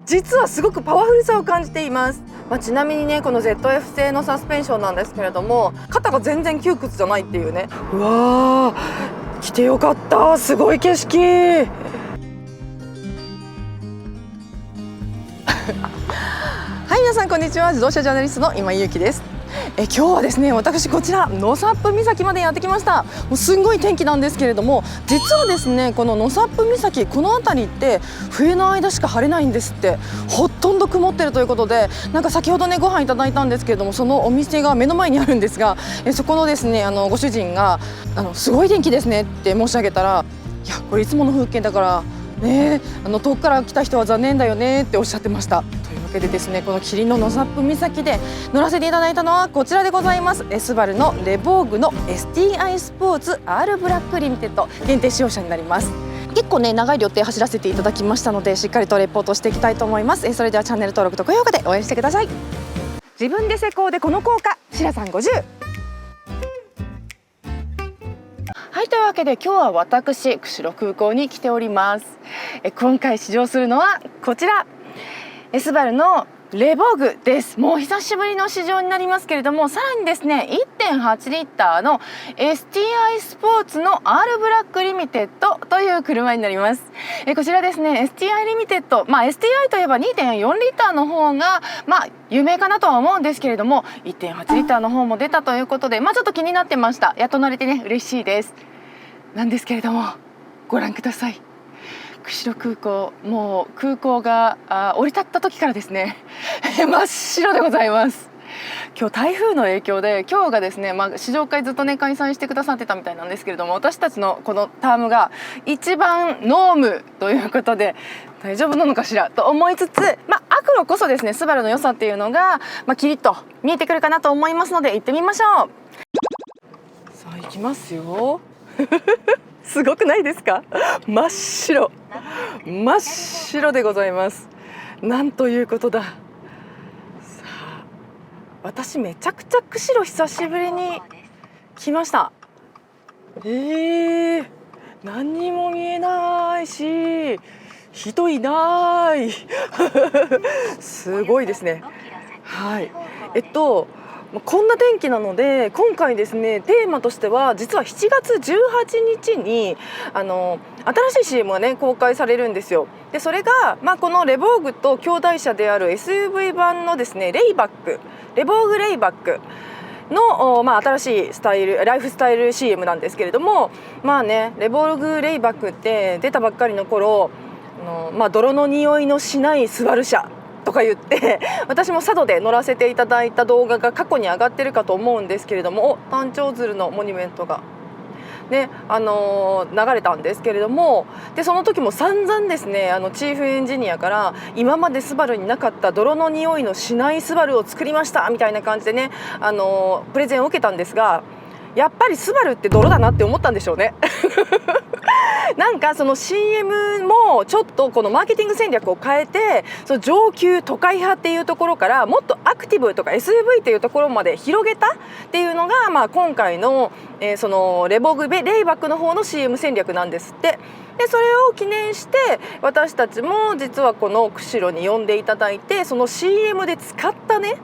実はすごくパワフルさを感じています。ちなみにね、この ZF 製のサスペンションなんですけれども、肩が全然窮屈じゃないっていうね。うわー、来てよかった。すごい景色はい、皆さんこんにちは。自動車ジャーナリストの今井ゆきです。今日はですね、私こちらノサップ岬までやってきました。もうすんごい天気なんですけれども、実はですね、このノサップ岬、この辺りって冬の間しか晴れないんですって。ほとんど曇ってるということで、なんか先ほどねご飯いただいたんですけれども、そのお店が目の前にあるんですが、そこのですねご主人がすごい天気ですねって申し上げたら、いやこれいつもの風景だからね、遠くから来た人は残念だよねっておっしゃってました。というわけでですね、この霧のノサップ岬で乗らせていただいたのはこちらでございます。スバルのレボーグの STI スポーツ R ブラックリミテッド限定使用車になります。結構ね長い旅程走らせていただきましたので、しっかりとレポートしていきたいと思います。それではチャンネル登録と高評価で応援してください。自分で施工でこの効果、シラさん50。はい、というわけで今日は私釧路空港に来ております。今回試乗するのはこちら、スバルのレボーグです。もう久しぶりの試乗になりますけれども、さらにですね 1.8 リッターの STI スポーツの R ブラックリミテッドという車になります。こちらですね STI リミテッド、STI といえば 2.4 リッターの方が有名かなとは思うんですけれども、 1.8 リッターの方も出たということで、ちょっと気になってました。やっと乗れてね嬉しいです。なんですけれども、ご覧ください。釧路空港、もう空港が降り立った時からですね真っ白でございます。今日台風の影響で、今日がですね、試乗会ずっとね開催してくださってたみたいなんですけれども、私たちのこのタームが一番ノームということで、大丈夫なのかしらと思いつつ、悪路こそですねスバルの良さっていうのが、キリッと見えてくるかなと思いますので行ってみましょう。さあ行きますよすごくないですか？真っ白、真っ白でございます。なんということだ。さあ、私めちゃくちゃ釧路久しぶりに来ました。何にも見えないし人いないすごいですね。はい、こんな天気なので、今回ですねテーマとしては、実は7月18日に新しい CM がね公開されるんですよ。でそれが、このレボーグと兄弟車である SUV 版のですねレイバック、レボーグレイバックの、新しいスタイル、ライフスタイル CM なんですけれども、レボーグレイバックって出たばっかりの頃、泥の匂いのしないスバル車とか言って私も佐渡で乗らせていただいた動画が過去に上がってるかと思うんですけれども、タンチョウズルのモニュメントがね、流れたんですけれども、でその時も散々ですねチーフエンジニアから今までスバルになかった泥の匂いのしないスバルを作りましたみたいな感じでねプレゼンを受けたんですが、やっぱりスバルって泥だなって思ったんでしょうねなんかその CM もちょっとこのマーケティング戦略を変えて、その上級都会派っていうところからもっとアクティブとか SUV っていうところまで広げたっていうのが、今回の、そのレボーグレイバックの方の CM 戦略なんですって。でそれを記念して私たちも実はこの釧路に呼んでいただいて、その CM で使ったね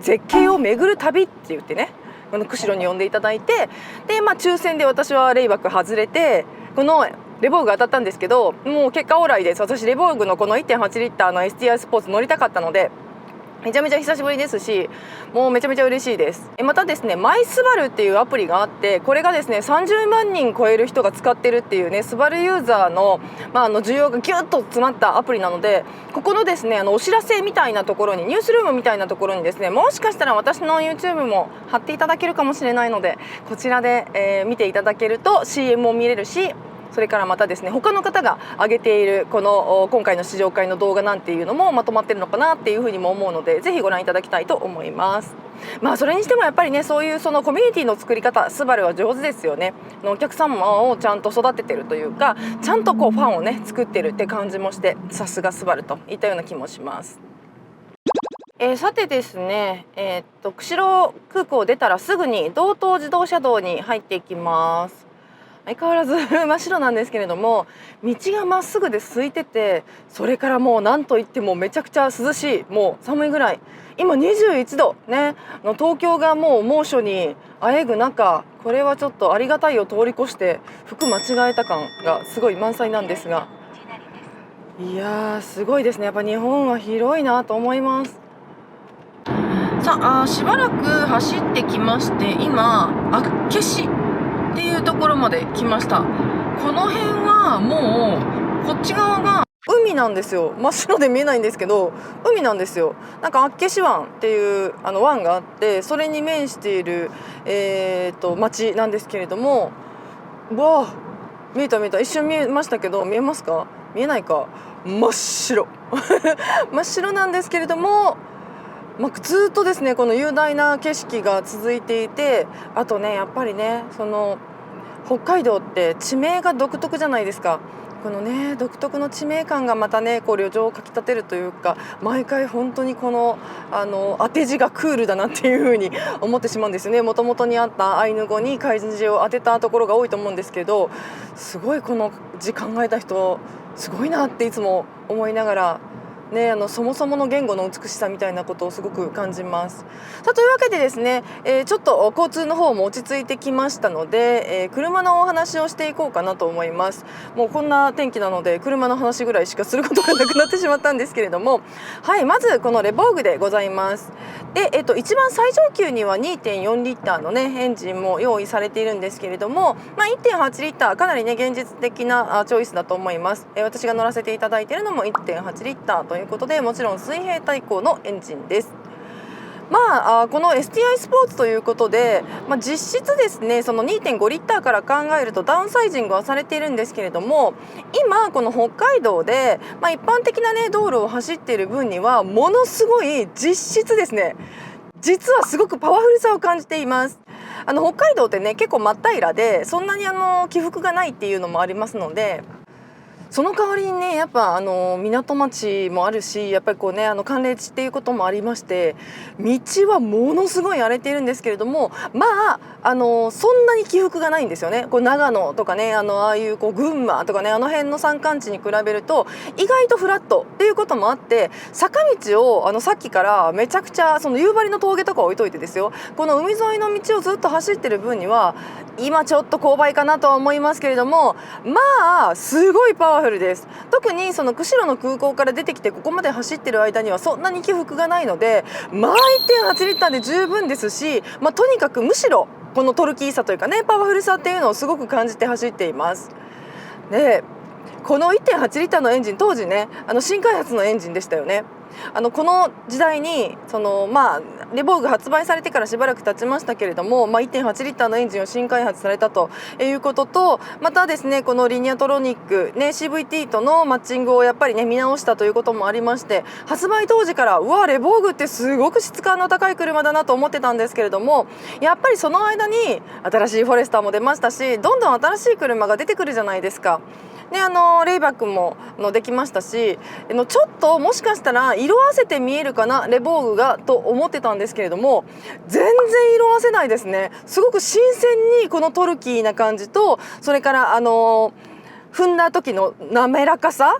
絶景を巡る旅って言ってね、この釧路に呼んでいただいて、で抽選で私はレイバック外れて、このレボーグ当たったんですけど、もう結果オーライです。私レボーグのこの 1.8 リッターの STI スポーツ乗りたかったので、めちゃめちゃ久しぶりですし、もうめちゃめちゃ嬉しいです。またですねマイスバルっていうアプリがあって、これがですね30万人超える人が使ってるっていうね、スバルユーザーの、需要がギュッと詰まったアプリなので、ここのですねお知らせみたいなところに、ニュースルームみたいなところにですね、もしかしたら私の YouTube も貼っていただけるかもしれないので、こちらで、見ていただけると CM も見れるし、それからまたですね他の方が上げているこの今回の試乗会の動画なんていうのもまとまってるのかなっていうふうにも思うので、ぜひご覧いただきたいと思います。それにしてもやっぱりね、そういうそのコミュニティの作り方、スバルは上手ですよね。お客様をちゃんと育ててるというか、ちゃんとこうファンをね作ってるって感じもして、さすがスバルといったような気もします。さてですね、釧路空港を出たらすぐに道東自動車道に入っていきます。相変わらず真っ白なんですけれども、道がまっすぐで空いてて、それからもうなんといってもめちゃくちゃ涼しい、もう寒いぐらい。今21度ね、東京がもう猛暑にあえぐ中、これはちょっとありがたいを通り越して服間違えた感がすごい満載なんですが、いやーすごいですね。やっぱ日本は広いなと思います。さあ、しばらく走ってきまして、今厚岸っていうところまで来ました。この辺はもうこっち側が海なんですよ。真っ白で見えないんですけど海なんですよ。なんか厚岸湾っていう湾があって、それに面している町なんですけれども、わあ見えた一瞬見えましたけど、見えますか？見えないか。真っ白真っ白なんですけれども、ずっとですねこの雄大な景色が続いていて、あとねやっぱりねその北海道って地名が独特じゃないですか。このね独特の地名感がまたねこう旅情をかきたてるというか、毎回本当にこの当て字がクールだなっていう風に思ってしまうんですよね。もともとにあったアイヌ語に漢字を当てたところが多いと思うんですけど、すごいこの字考えた人すごいなっていつも思いながらね、そもそもの言語の美しさみたいなことをすごく感じます。さあというわけでですね、ちょっと交通の方も落ち着いてきましたので、車のお話をしていこうかなと思います。もうこんな天気なので車の話ぐらいしかすることがなくなってしまったんですけれども、はい、まずこのレボーグでございます。で、一番最上級には 2.4 リッターのねエンジンも用意されているんですけれども、1.8 リッターかなりね現実的なチョイスだと思います。私が乗らせていただいているのも 1.8 リッターということで、もちろん水平対向のエンジンです。この STI スポーツということで、実質ですねその 2.5 リッターから考えるとダウンサイジングはされているんですけれども、今この北海道で、一般的なね道路を走っている分にはものすごい実質ですね、実はすごくパワフルさを感じています。北海道ってね結構真っ平らで、そんなに起伏がないっていうのもありますので、その代わりにねやっぱ港町もあるし、やっぱりこうね寒冷地っていうこともありまして、道はものすごい荒れているんですけれども、そんなに起伏がないんですよね。こう長野とかねああいうこう群馬とかね辺の山間地に比べると意外とフラットっていうこともあって、坂道をさっきからめちゃくちゃその夕張の峠とか置いといてですよ、この海沿いの道をずっと走ってる分には今ちょっと勾配かなとは思いますけれども、すごいパワフルです。特にその釧路の空港から出てきてここまで走ってる間にはそんなに起伏がないので、1.8 リッターで十分ですし、とにかくむしろこのトルキーさというかねパワフルさっていうのをすごく感じて走っています。でこの 1.8 リッターのエンジン、当時ね新開発のエンジンでしたよね。この時代にレボーグ発売されてからしばらく経ちましたけれども、1.8 リッターのエンジンを新開発されたということと、またですねこのリニアトロニック、ね、CVT とのマッチングをやっぱりね見直したということもありまして、発売当時からレボーグってすごく質感の高い車だなと思ってたんですけれども、やっぱりその間に新しいフォレスターも出ましたし、どんどん新しい車が出てくるじゃないですか。でレイバックもできましたし、ちょっともしかしたら色あせて見えるかなレボーグがと思ってたんですけれども、全然色あせないですね。すごく新鮮にこのトルキーな感じと、それから踏んだ時の滑らかさ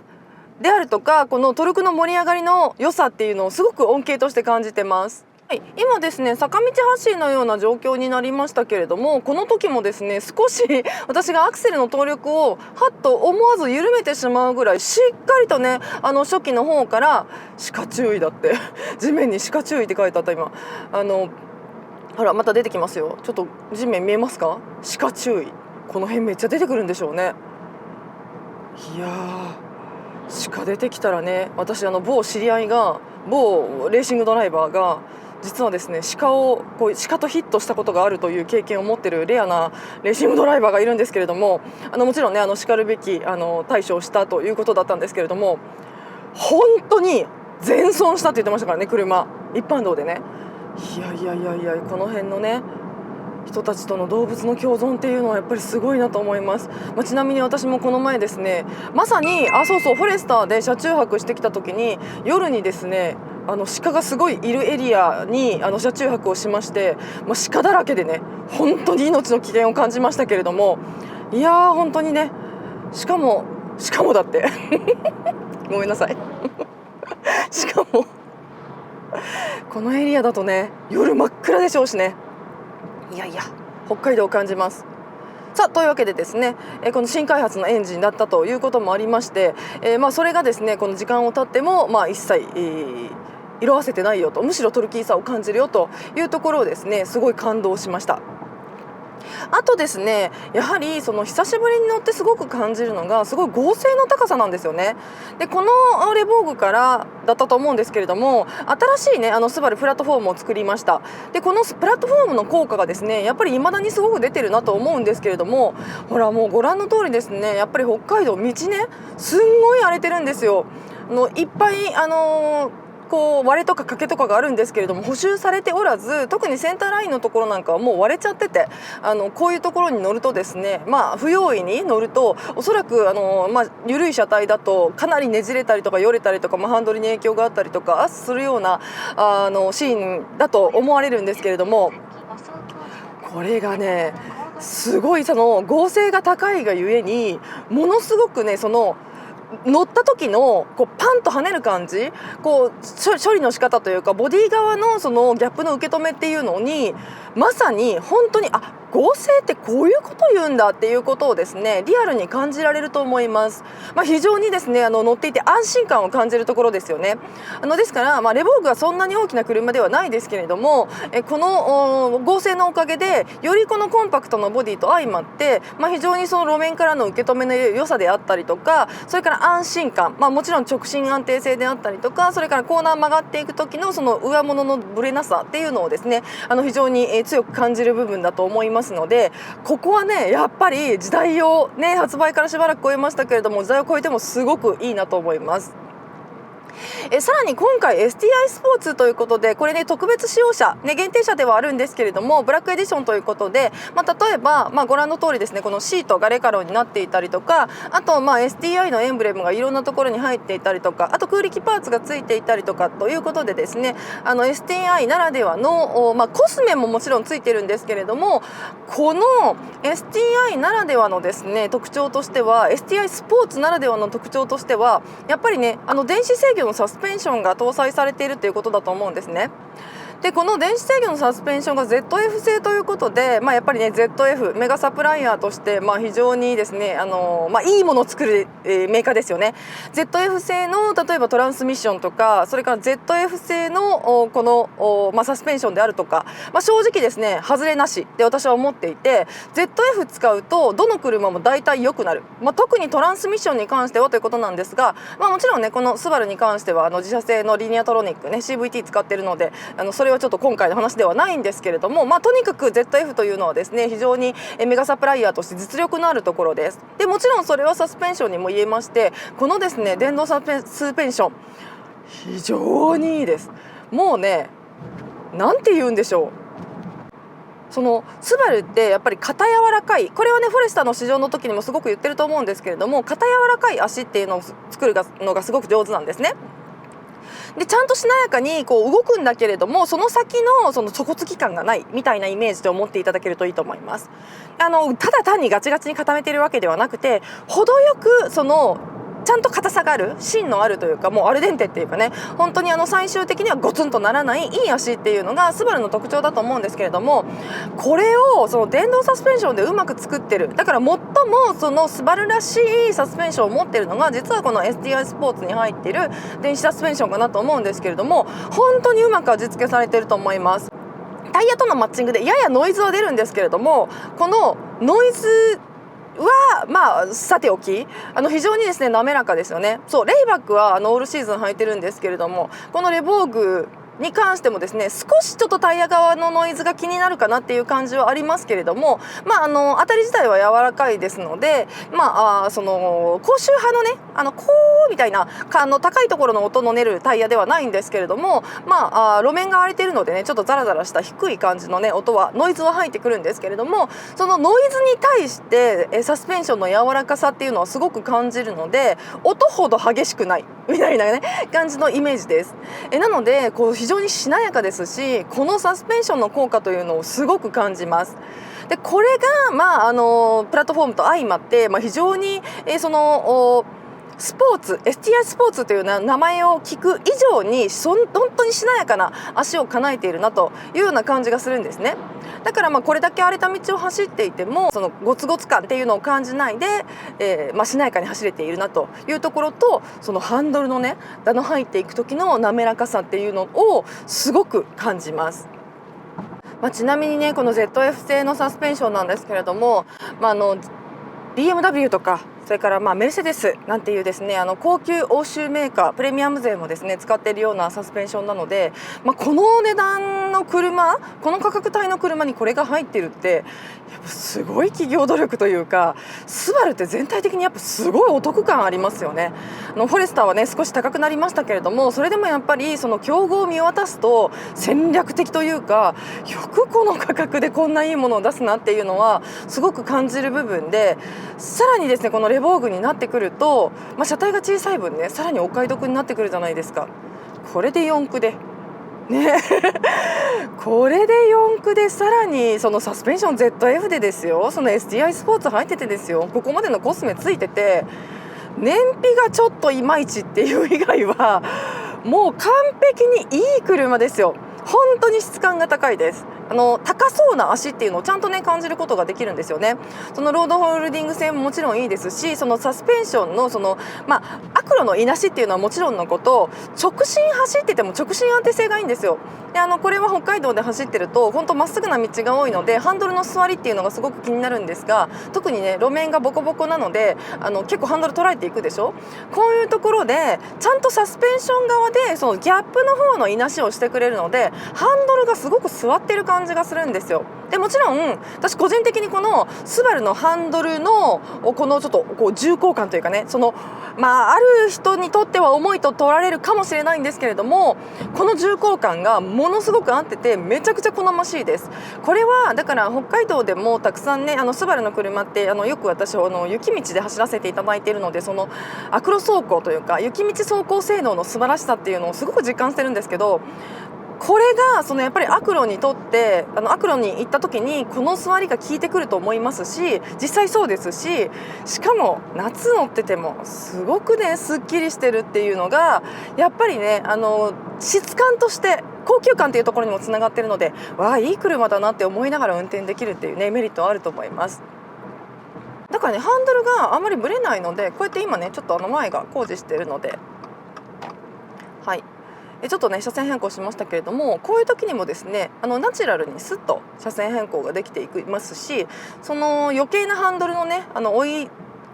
であるとか、このトルクの盛り上がりの良さっていうのをすごく恩恵として感じてます。はい、今ですね坂道発進のような状況になりましたけれども、この時もですね少し私がアクセルの動力をはっと思わず緩めてしまうぐらい、しっかりとね初期の方から歯科注意だって地面に歯科注意って書いてあった。今ほらまた出てきますよ。ちょっと地面見えますか？歯科注意、この辺めっちゃ出てくるんでしょうね。いやー鹿出てきたらね、私某知り合いが某レーシングドライバーが実はですね鹿とヒットしたことがあるという経験を持っているレアなレーシングドライバーがいるんですけれども、もちろんねしかるべき対処をしたということだったんですけれども、本当に全損したって言ってましたからね、車一般道でね。いやこの辺のね人たちとの動物の共存っていうのはやっぱりすごいなと思います。ちなみに私もこの前ですね、まさにそうフォレスターで車中泊してきた時に夜にですね鹿がすごいいるエリアに車中泊をしまして、鹿だらけでね本当に命の危険を感じましたけれども、いやー本当にね、しかもだってごめんなさいしかもこのエリアだとね夜真っ暗でしょうしね、いやいや北海道を感じます。さあというわけでですね、この新開発のエンジンだったということもありまして、それがですねこの時間を経っても、一切、色あせてないよと、むしろトルキーさを感じるよというところをですねすごい感動しました。あとですね、やはりその久しぶりに乗ってすごく感じるのがすごい剛性の高さなんですよね。でこのレボーグからだったと思うんですけれども、新しいねスバルプラットフォームを作りました。でこのプラットフォームの効果がですねやっぱり未だにすごく出てるなと思うんですけれども、ほらもうご覧の通りですね、やっぱり北海道道ねすんごい荒れてるんですよ。いっぱいこう割れとか欠けとかがあるんですけれども補修されておらず、特にセンターラインのところなんかはもう割れちゃってて、こういうところに乗るとですね、不用意に乗るとおそらく緩い車体だとかなりねじれたりとかよれたりとか、ハンドルに影響があったりとかするようなシーンだと思われるんですけれども、これがねすごいその剛性が高いがゆえにものすごくね、その乗った時のこうパンと跳ねる感じ、こう処理の仕方というかボディ側のそのギャップの受け止めっていうのにまさに本当に剛性ってこういうこと言うんだっていうことをですねリアルに感じられると思います。非常にですね乗っていて安心感を感じるところですよね。ですから、レボーグはそんなに大きな車ではないですけれども、この剛性のおかげでよりこのコンパクトなボディと相まって、非常にその路面からの受け止めの良さであったりとか、それから安心感、もちろん直進安定性であったりとか、それからコーナー曲がっていく時のその上物のブレなさっていうのをですね非常に強く感じる部分だと思いますので、ここはねやっぱり時代をね発売からしばらく超えましたけれども、時代を超えてもすごくいいなと思います。さらに今回 STI スポーツということで、これね特別使用車、限定車ではあるんですけれどもブラックエディションということで、例えば、ご覧の通りですね、このシートがレカロンになっていたりとか、あとSTI のエンブレムがいろんなところに入っていたりとか、あと空力パーツがついていたりとかということでですね、STI ならではの、コスメももちろんついてるんですけれども、この STI ならではのですね特徴としては、 STI スポーツならではの特徴としてはやっぱりね電子制御のサスペンションが搭載されているということだと思うんですね。でこの電子制御のサスペンションが ZF 製ということで、やっぱりね ZF メガサプライヤーとして、非常にですねいいものを作る、メーカーですよね。 ZF 製の例えばトランスミッションとか、それから ZF 製のこの、サスペンションであるとか、正直ですね外れなしで私は思っていて、 ZF 使うとどの車も大体良くなる、特にトランスミッションに関してはということなんですが、もちろんねこのスバルに関しては自社製のリニアトロニックね CVT 使っているので、それはちょっと今回の話ではないんですけれども、とにかく ZF というのはですね非常にメガサプライヤーとして実力のあるところです。でもちろんそれはサスペンションにも言えまして、このですね電動サスペンション非常にいいです。もうねなんて言うんでしょう、そのスバルってやっぱり肩柔らかい、これはねフォレスターの試乗の時にもすごく言ってると思うんですけれども、肩柔らかい足っていうのを作るのがすごく上手なんですね。でちゃんとしなやかにこう動くんだけれども、その先のその底つき感がないみたいなイメージで思っていただけるといいと思います。ただ単にガチガチに固めているわけではなくて、程よくそのちゃんと硬さがある、芯のあるというか、もうアルデンテっていうかね、本当に最終的にはゴツンとならないいい足っていうのがスバルの特徴だと思うんですけれども、これをその電動サスペンションでうまく作ってる、だから最もそのスバルらしいサスペンションを持ってるのが実はこの STI スポーツに入っている電子サスペンションかなと思うんですけれども、本当にうまく味付けされてると思います。タイヤとのマッチングでややノイズは出るんですけれども、このノイズはさておき非常にですね滑らかですよね。そうレイバックはオールシーズン履いてるんですけれども、このレボーグに関してもですね少しちょっとタイヤ側のノイズが気になるかなっていう感じはありますけれども、当たり自体は柔らかいですので、その高周波のねコーみたいな高いところの音の出るタイヤではないんですけれども、路面が荒れているのでねちょっとザラザラした低い感じのねノイズは入ってくるんですけれども、そのノイズに対してサスペンションの柔らかさっていうのはすごく感じるので、音ほど激しくないみたいなね感じのイメージです。なので非常にしなやかですし、このサスペンションの効果というのをすごく感じます。でこれが、プラットフォームと相まって、非常に、スポーツ STI スポーツという名前を聞く以上に本当にしなやかな足を構えているなというような感じがするんですね。だからこれだけ荒れた道を走っていてもそのゴツゴツ感っていうのを感じないで、しなやかに走れているなというところと、そのハンドルのね入っていく時の滑らかさっていうのをすごく感じます。ちなみにねこの ZF 製のサスペンションなんですけれども、BMW とかそれからメルセデスなんていうですね高級欧州メーカープレミアム勢もですね使っているようなサスペンションなので、この値段の車、この価格帯の車にこれが入ってるってやっぱすごい企業努力というか、スバルって全体的にやっぱすごいお得感ありますよね。フォレスターはね少し高くなりましたけれども、それでもやっぱりその競合を見渡すと戦略的というか、よくこの価格でこんないいものを出すなっていうのはすごく感じる部分で、さらにですねこのレボーグになってくると、車体が小さい分ねさらにお買い得になってくるじゃないですか。これで4駆でねこれで4駆でさらにそのサスペンション ZF でですよ、その STI スポーツ入っててですよ、ここまでのコスメついてて、燃費がちょっといまいちっていう以外はもう完璧にいい車ですよ。本当に質感が高いです。高そうな足っていうのをちゃんとね感じることができるんですよね。そのロードホールディング性ももちろんいいですし、そのサスペンションのアクロのいなしっていうのはもちろんのこと、直進走ってても直進安定性がいいんですよ。でこれは北海道で走ってると本当まっすぐな道が多いのでハンドルの座りっていうのがすごく気になるんですが、特にね路面がボコボコなので結構ハンドル捉えていくでしょ。こういうところでちゃんとサスペンション側でそのギャップの方のいなしをしてくれるので、ハンドルがすごく座ってる感じがするんですよ。でもちろん私個人的にこのスバルのハンドルのこのちょっと重厚感というかね、ある人にとっては重いと取られるかもしれないんですけれども、この重厚感がものすごく合っててめちゃくちゃ好ましいです。これはだから北海道でもたくさんねスバルの車ってよく私雪道で走らせていただいているので、そのアクロ走行というか雪道走行性能の素晴らしさっていうのをすごく実感してるんですけど、これがやっぱりアクロにとってアクロに行った時にこの座りが効いてくると思いますし、実際そうですし、しかも夏乗っててもすごくねすっきりしてるっていうのがやっぱりね質感として高級感っていうところにもつながってるので、わあいい車だなって思いながら運転できるっていうねメリットはあると思います。だからねハンドルがあんまりぶれないので、こうやって今ねちょっと前が工事しているので、はいちょっとね車線変更しましたけれども、こういう時にもですねナチュラルにスッと車線変更ができていきますし、その余計なハンドルのね追い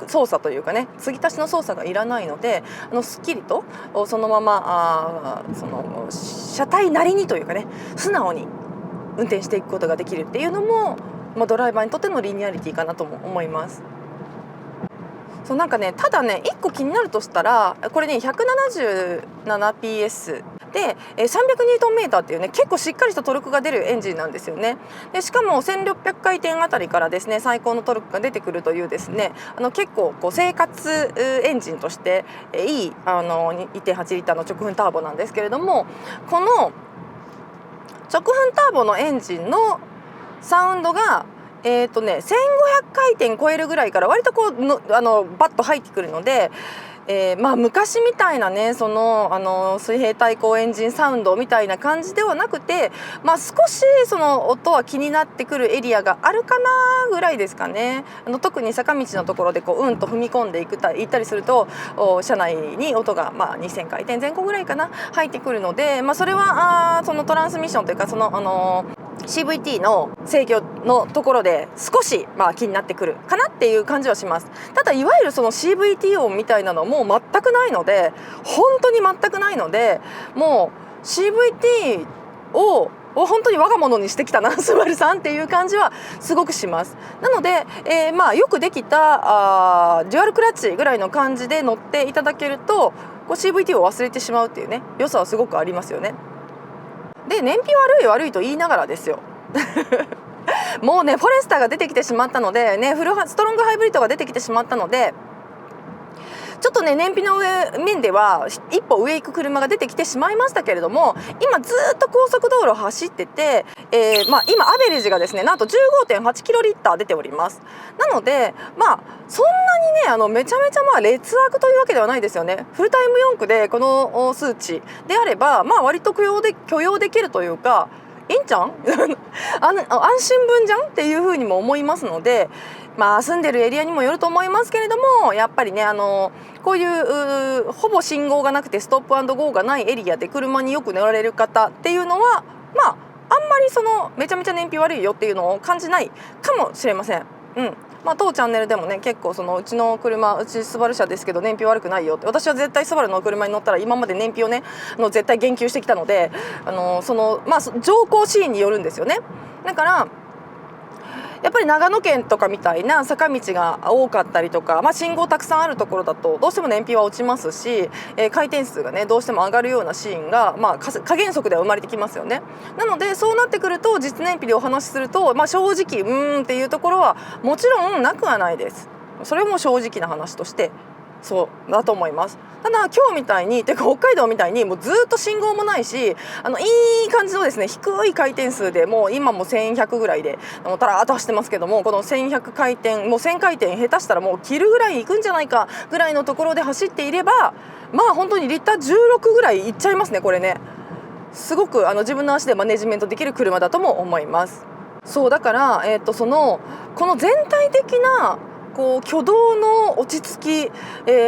操作というかね継ぎ足しの操作がいらないので、すっきりとそのままその車体なりにというかね素直に運転していくことができるっていうのも、ドライバーにとってのリニアリティかなとも思います。なんかねただね1個気になるとしたら、これね 177PS で300ニュートンメーターっていうね結構しっかりしたトルクが出るエンジンなんですよね。でしかも1600回転あたりからですね最高のトルクが出てくるというですね結構生活エンジンとしていい1.8 リッターの直噴ターボなんですけれども、この直噴ターボのエンジンのサウンドが1500回転超えるぐらいから割とバッと入ってくるので、昔みたいなね水平対向エンジンサウンドみたいな感じではなくて、少しその音は気になってくるエリアがあるかなぐらいですかね。特に坂道のところでうんと踏み込んで行ったりすると車内に音が2000回転前後ぐらいかな入ってくるので、それはそのトランスミッションというかCVT の制御のところで少し気になってくるかなっていう感じはします。ただいわゆるその CVT 音みたいなのも全くないので、本当に全くないので、もう CVT を本当に我が物にしてきたなスバルさんっていう感じはすごくします。なので、よくできたデュアルクラッチぐらいの感じで乗っていただけるとCVT を忘れてしまうっていうね良さはすごくありますよね。で燃費悪いと言いながらですよもうねフォレスターが出てきてしまったのでねストロングハイブリッドが出てきてしまったので、ちょっとね燃費の面では一歩上行く車が出てきてしまいましたけれども、今ずっと高速道路を走ってて、今アベレージがですねなんと 15.8 キロリッター出ております。なのでそんなにねめちゃめちゃ劣悪というわけではないですよね。フルタイム4駆でこの数値であれば割と許容できるというか、いいんじゃん安心分じゃんっていうふうにも思いますので、住んでるエリアにもよると思いますけれども、やっぱりねこういうほぼ信号がなくてストップ&ゴーがないエリアで車によく乗られる方っていうのはあんまりめちゃめちゃ燃費悪いよっていうのを感じないかもしれません。当チャンネルでもね結構うちの車、うちスバル車ですけど燃費悪くないよって、私は絶対スバルの車に乗ったら今まで燃費をね絶対言及してきたので、乗降シーンによるんですよね。だからやっぱり長野県とかみたいな坂道が多かったりとか、信号たくさんあるところだとどうしても燃費は落ちますし、回転数がねどうしても上がるようなシーンが、加減速では生まれてきますよね。なのでそうなってくると実燃費でお話しすると、正直っていうところはもちろんなくはないです。それも正直な話としてそうだと思います。ただ今日みたいに北海道みたいにもうずっと信号もないし、いい感じのですね低い回転数でもう今も1100ぐらいでたらーっと走ってますけども、この1100回転もう1000回転下手したらもう切るぐらいいくんじゃないかぐらいのところで走っていれば本当にリッター16ぐらいいっちゃいますね。これねすごく自分の足でマネジメントできる車だとも思います。そうだから、この全体的な挙動の落ち着き、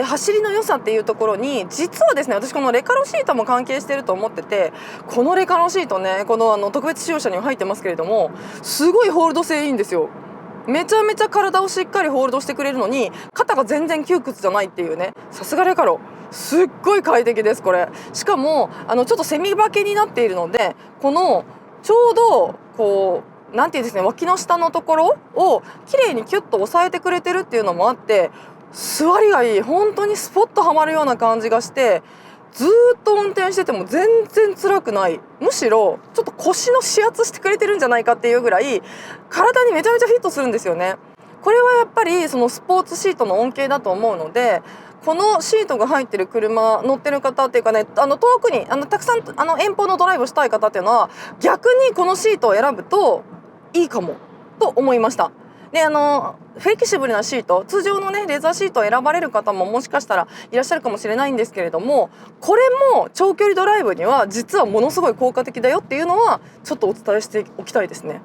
走りの良さっていうところに実はですね、私このレカロシートも関係してると思ってて、このレカロシートねこの特別使用車には入ってますけれども、すごいホールド性いいんですよ。めちゃめちゃ体をしっかりホールドしてくれるのに肩が全然窮屈じゃないっていうね、さすがレカロ、すっごい快適ですこれ。しかもちょっとセミバケになっているので、このちょうどなんていうんですね、脇の下のところを綺麗にキュッと押さえてくれてるっていうのもあって、座りがいい、本当にスポッとはまるような感じがして、ずーっと運転してても全然辛くない。むしろちょっと腰の指圧してくれてるんじゃないかっていうぐらい体にめちゃめちゃフィットするんですよね。これはやっぱりそのスポーツシートの恩恵だと思うので、このシートが入ってる車乗ってる方っていうかね、遠くにたくさん遠方のドライブしたい方っていうのは逆にこのシートを選ぶといいかもと思いました。でフレキシブルなシート、通常のねレザーシートを選ばれる方ももしかしたらいらっしゃるかもしれないんですけれども、これも長距離ドライブには実はものすごい効果的だよっていうのはちょっとお伝えしておきたいですね。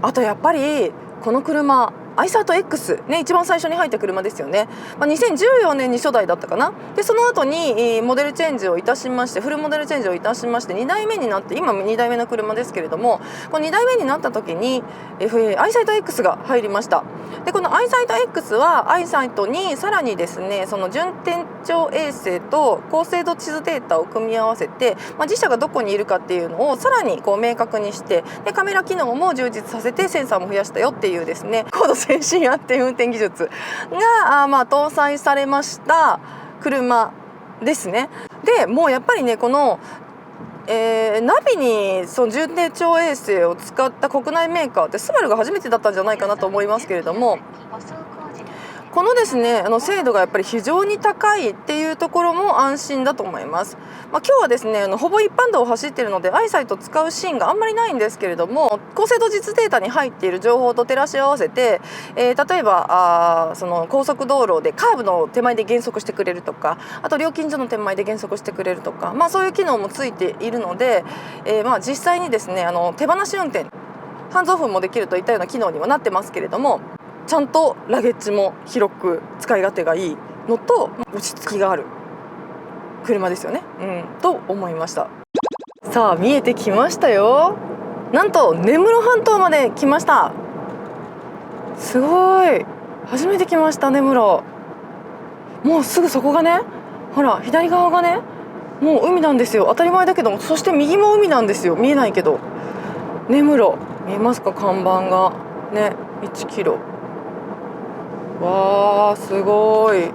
あとやっぱりこの車アイサート X ね、一番最初に入った車ですよね。2014年に初代だったかな。でその後にモデルチェンジをいたしまして、フルモデルチェンジをいたしまして2代目になって、今2代目の車ですけれども、この2代目になった時にアイサイト X が入りました。でこのアイサイト X はアイサイトにさらにですね、その順天頂衛星と高精度地図データを組み合わせて、自社がどこにいるかっていうのをさらに明確にして、でカメラ機能も充実させてセンサーも増やしたよっていうですね、高度先進安定運転技術が搭載されました車ですね。でもうやっぱりねこのナビにその順天頂衛星を使った国内メーカーってスバルが初めてだったんじゃないかなと思いますけれども、このですね精度がやっぱり非常に高いっていうところも安心だと思います。今日はですねほぼ一般道を走っているのでアイサイト使うシーンがあんまりないんですけれども、高精度実データに入っている情報と照らし合わせて、例えばその高速道路でカーブの手前で減速してくれるとか、あと料金所の手前で減速してくれるとか、そういう機能もついているので、実際にですね手放し運転、ハンズオフもできるといったような機能にはなってますけれども、ちゃんとラゲッジも広く使い勝手がいいのと落ち着きがある車ですよね、と思いました。さあ見えてきましたよ。なんと根室半島まで来ました。すごい、初めて来ました根室。もうすぐそこがね、ほら左側がねもう海なんですよ。当たり前だけども、そして右も海なんですよ。見えないけど根室見えますか、看板がね、1キロ。わーすごい。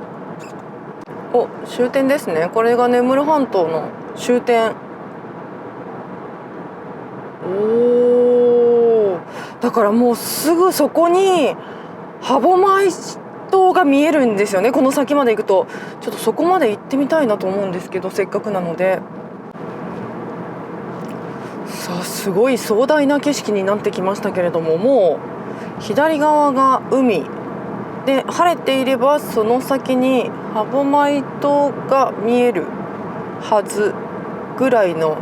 お、終点ですね。これが根室半島の終点。おー、だからもうすぐそこに歯舞島が見えるんですよね。この先まで行くとちょっとそこまで行ってみたいなと思うんですけど、せっかくなので。さあすごい壮大な景色になってきましたけれども、もう左側が海で、晴れていればその先に歯舞島が見えるはずぐらいの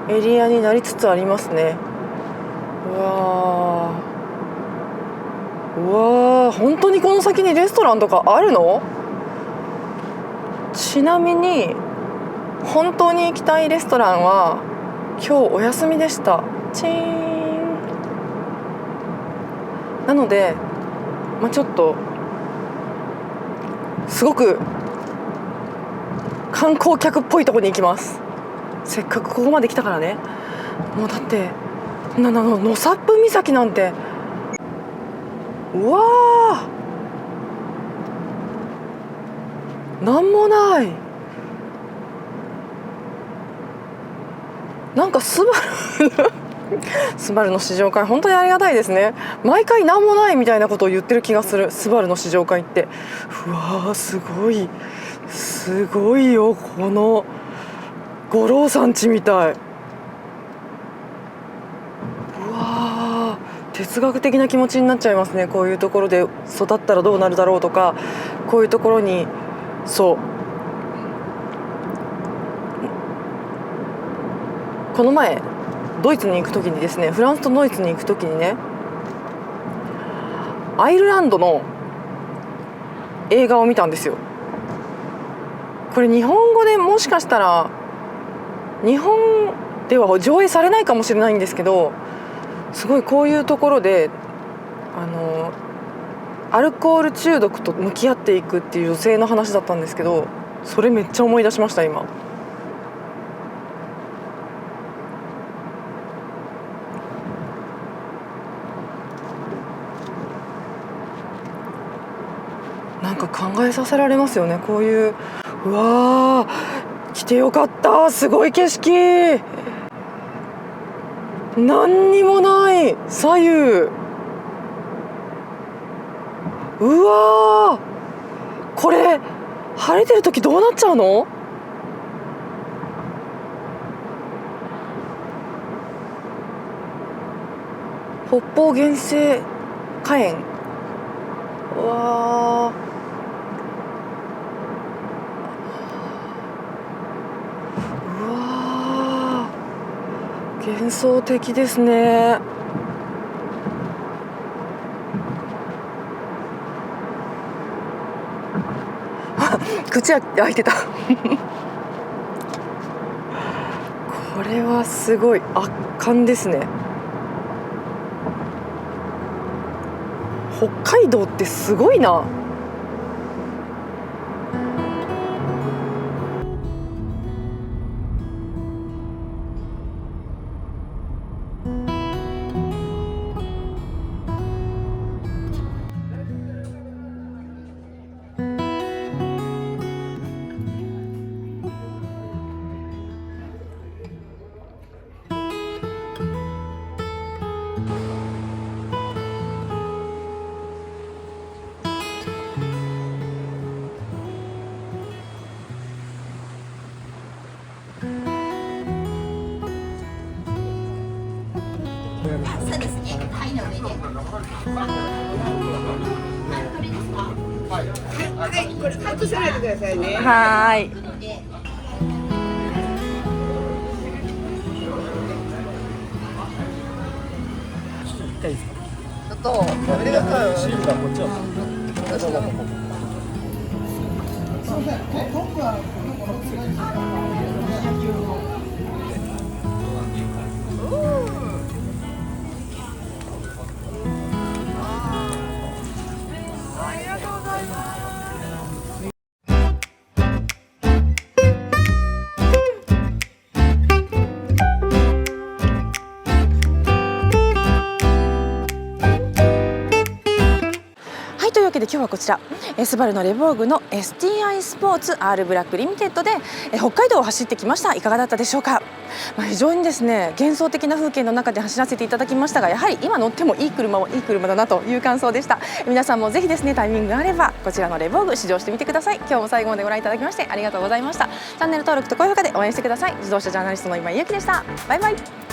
エリアになりつつありますね。うわー、うわー、本当にこの先にレストランとかあるの？ちなみに本当に行きたいレストランは今日お休みでした。チーン。なので、ちょっとすごく観光客っぽいところに行きます。せっかくここまで来たからね。もうだって野サップ岬なんて、うわー、なんもない。なんかスバルの試乗会本当にありがたいですね。毎回なんもないみたいなことを言ってる気がする。スバルの試乗会って、うわー、すごいよ。この五郎さん家みたい。うわー、哲学的な気持ちになっちゃいますね。こういうところで育ったらどうなるだろうとか、こういうところにこの前ドイツに行く時にですね、フランスとドイツに行く時にね、アイルランドの映画を見たんですよ。これ日本語でもしかしたら日本では上映されないかもしれないんですけど、すごいこういうところでアルコール中毒と向き合っていくっていう女性の話だったんですけど、それめっちゃ思い出しました今。なんか考えさせられますよね、こういう。うわー、来てよかった。すごい景色。何にもない左右。うわー、これ晴れてる時どうなっちゃうの？北方原生花園。うわー、幻想的ですね。口開いてた。これはすごい圧巻ですね。北海道ってすごいな。そうですね。はいの上で。これですか？はい、これカットしないでくださいね。はーい。ちょっとありがとう。シールがこっちは。はい、というわけで今日はこちらスバルのレボーグの STI スポーツ R ブラックリミテッドで北海道を走ってきました。いかがだったでしょうか。非常にですね幻想的な風景の中で走らせていただきましたが、やはり今乗ってもいい車はいい車だなという感想でした。皆さんもぜひですねタイミングがあればこちらのレボーグ試乗してみてください。今日も最後までご覧いただきましてありがとうございました。チャンネル登録と高評価で応援してください。自動車ジャーナリストの今井ゆきでした。バイバイ。